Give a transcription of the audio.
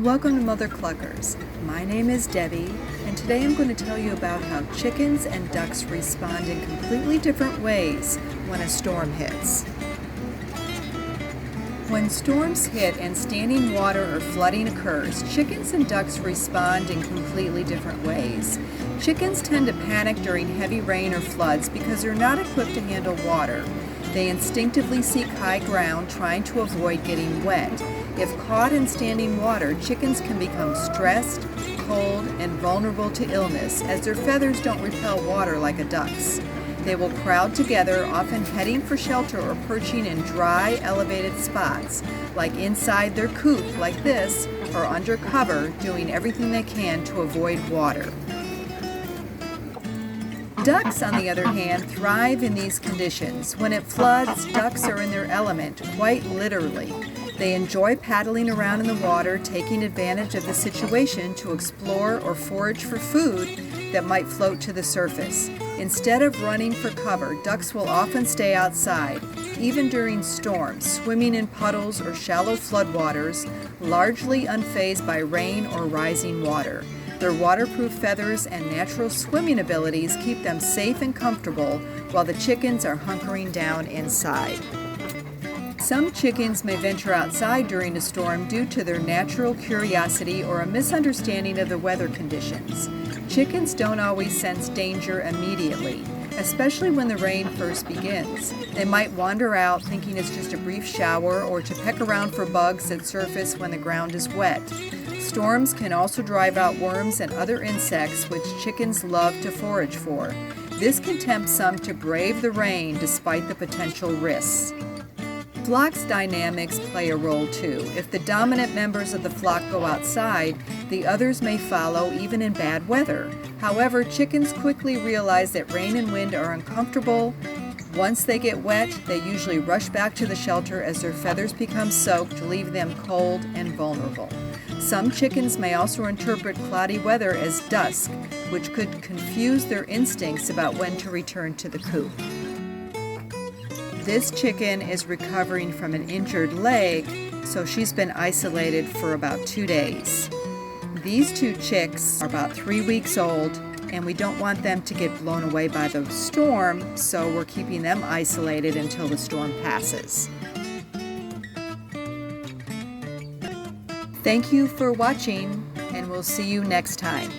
Welcome to Mother Cluckers. My name is Debbie, and today I'm going to tell you about how chickens and ducks respond in completely different ways when a storm hits. When storms hit and standing water or flooding occurs, chickens and ducks respond in completely different ways. Chickens tend to panic during heavy rain or floods because they're not equipped to handle water. They instinctively seek high ground, trying to avoid getting wet. If caught in standing water, chickens can become stressed, cold, and vulnerable to illness, as their feathers don't repel water like a duck's. They will crowd together, often heading for shelter or perching in dry, elevated spots, like inside their coop like this, or under cover, doing everything they can to avoid water. Ducks, on the other hand, thrive in these conditions. When it floods, ducks are in their element, quite literally. They enjoy paddling around in the water, taking advantage of the situation to explore or forage for food that might float to the surface. Instead of running for cover, ducks will often stay outside, even during storms, swimming in puddles or shallow floodwaters, largely unfazed by rain or rising water. Their waterproof feathers and natural swimming abilities keep them safe and comfortable while the chickens are hunkering down inside. Some chickens may venture outside during a storm due to their natural curiosity or a misunderstanding of the weather conditions. Chickens don't always sense danger immediately, especially when the rain first begins. They might wander out thinking it's just a brief shower or to peck around for bugs that surface when the ground is wet. Storms can also drive out worms and other insects which chickens love to forage for. This can tempt some to brave the rain despite the potential risks. Flock's dynamics play a role too. If the dominant members of the flock go outside, the others may follow even in bad weather. However, chickens quickly realize that rain and wind are uncomfortable. Once they get wet, they usually rush back to the shelter as their feathers become soaked, leaving them cold and vulnerable. Some chickens may also interpret cloudy weather as dusk, which could confuse their instincts about when to return to the coop. This chicken is recovering from an injured leg, so she's been isolated for about 2 days. These two chicks are about 3 weeks old, and we don't want them to get blown away by the storm, so we're keeping them isolated until the storm passes. Thank you for watching, and we'll see you next time.